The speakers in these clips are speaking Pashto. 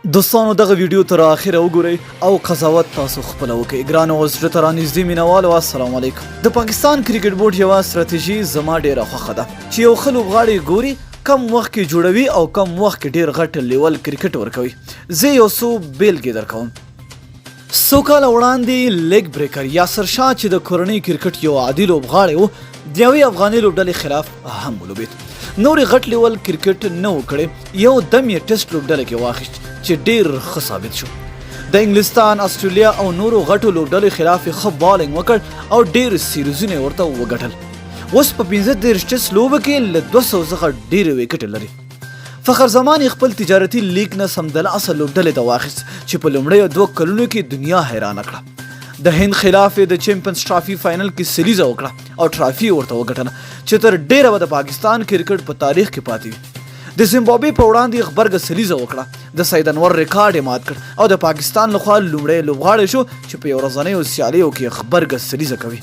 دوستانو دغه ویډیو تر اخره وګورئ او قضاوت تاسو خپل وکړئ. ګرانو اوس زړه ته رانږدې مینوالو السلام علیکم. د پاکستان کرکټ بورډ یوه ستراتیژي زما ډیره خوښه ده چې یو ښه لوبغاړی ګوري کم وخت کې جوړوي او کم وخت کې ډیر غټ لیول کرکټ ورکوي. زه یو څو بیلګې درکوم. څو کاله وړاندې لیګ بریکر یاسر شاه چې د کورنۍ کرکټ یو عادي لوبغاړی و د یوې افغاني لوبډلې خلاف هم ولوبېد. نورې غټ لیول کرکټ نه و کړی، یو دم یې ټیسټ لوبډله کې واخیست چې ډیر ښه ثابت شو. د انګلستان، استرالیا او نورو غټو لوبډلو خلاف یې ښه بالینګ وکړ او ډیر سیریزونه یې ورته وګټل. اوس په 15 ټیسټ لوبو کې له 200 څخه ډیرې ویکټې لري. فخر زمان خپل تجارتي لیګ نه سمدلاسه لوبډلې ته واخیست چې په لومړیو 2 کلونو کې دنیا حیرانه کړه. د هند خلاف د چیمپئنز ټرافي فائنل کې سیریز وکړه او ټرافي ورته وګټله چې تر ډیره به د پاکستان کرکټ په تاریخ کې پاتې وي. د زیمبابوې په وړاندې غبرګه سیریز وکړه، د سید انور ریکارډ یې مات کړ او د پاکستان لخوا لومړی لوبغاړی شو چې په یو ورځنیو سیالیو کې غبرګه سیریز کوي.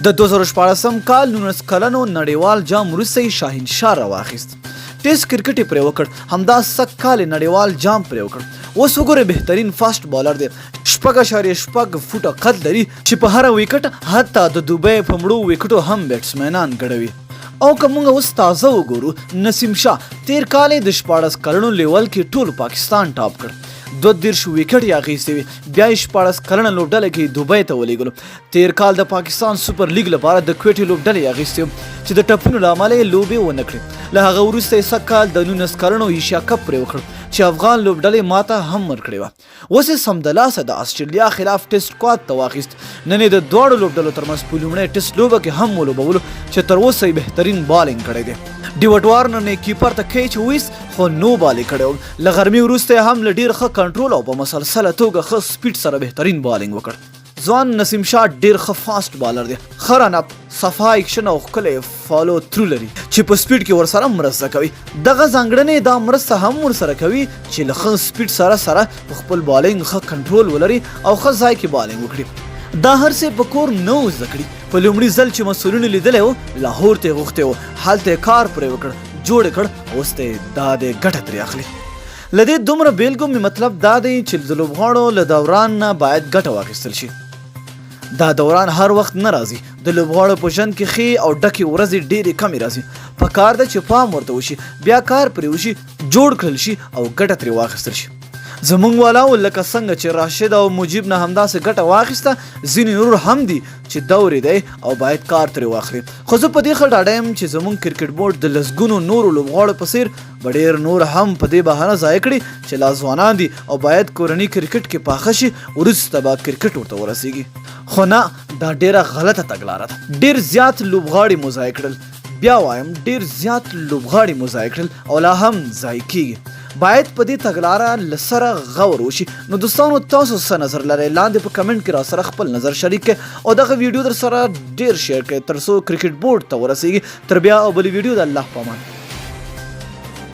د 2014 کال 19 کلنو نړیوال جام وروسته شاهین شاه راواخیست. ټیسټ کرکټ یې پرې وکړ، همدا سږ کال نړیوال جام پرې وکړ. اوس وګورئ بهترین فاسټ بالر دی، 6.6 فوټه قد لري چې په هر ویکټ حتی د دوبۍ په مړو ویکټو هم بیټسمنان ګډوي. او که موږ اوس تازه وګورو، نسیم شاه تیر کال د 14 کلنو لیول کې ټول پاکستان ټاپ کړ، 32 ویکټ یې اخیستې وي، بیا یې 14 کلنه لوبډله کې دوبۍ ته ولېږلو. تیر کال د پاکستان سوپر لیګ لپاره د کویټې لوبډلې یې اخیستې وه چې د ټپونو له امله یې لوبې ونه کړې. له هغه وروسته یې سږ کال د 19 کلنو ایشیا کپ پرې وکړ چې افغان لوبډلې ماته هم ورکړې وه. اوس یې سمدلاسه د استرالیا خلاف ټیسټ سکواډ ته واخیست. نن یې د دواړو لوبډلو ترمنځ په لومړۍ ټیسټ لوبه کې هم ولوبولو چې تر اوسه یې بهترین بالینګ کړی دی. ډیوټ وارنر نه کیپر ته کیچ ویست خو نو بالې کړی و. له غرمې وروسته هم له ډېر ښه کنټرول او په مسلسله توګه ښه سپیډ سره بهترین بالینګ وکړ. ځوان نسیم شاه ډیر ښه فاسټ بالر دی، ښه رن اپ، صفا ایکشن او ښکلی فالو تھرو لري چې په سپیډ کې ورسره مرسته کوي. دغه ځانګړنې دا مرسته هم ورسره کوي چې له ښه سپیډ سره په خپل بالینګ ښه کنټرول ولري او ښه ځای کې بالینګ وکړي. دا هر څه په کور نه و زده کړي، په لومړي ځل چې مسؤلینو لیدلی و لاهور ته یې غوښتی و، هلته یې کار پرې وکړ، جوړ یې کړ، اوس ته یې دا دی ګټه ترې اخلي. له دې دومره بیلګو مې مطلب دا دی چې د لوبغاړو له دوران نه باید ګټه واخیستل شي. دا دوران هر وخت نه راځي، د لوبغاړو په ژوند کې ښې او ډکې ورځې ډېرې کمې راځي. پکار ده چې پام ورته وشي، بیا کار پرې وشي، جوړ کړل شي او ګټه ترې واخیستل شي. زمونږ والاو لکه څنګه چې راشد او مجیب نه همداسې ګټه واخیسته، ځینې نور هم دي چې دورې دی او باید کار ترې واخلي. خو زه په دې ښه ډاډه یم چې زمونږ کرکټ بورډ د لسګونو نورو لوبغاړو په څېر به ډېر نور هم په دې بهانه ضایع کړي چې لا ځوانان دي او باید کورني کرکټ کې پاخه شي، وروسته به کرکټ ورته ورسیږي. خو نه، دا ډېره غلطه تګلاره ده. ډېر زیات لوبغاړي مو ضایع کړل، بیا وایم ډېر زیات لوبغاړي مو ضایع کړل او لا هم ضایع کیږي. باید په دې تګلاره له سره غور وشي. نو دوستانو تاسو څه نظر لرئ؟ لاندې په کمنټ کې را سره خپل نظر شریک کړئ او دغه ویډیو در سره ډیر شیر کړئ تر څو کرکټ بورډ ته ورسیږي. تر بیا او بلې ویډیو د الله په امان.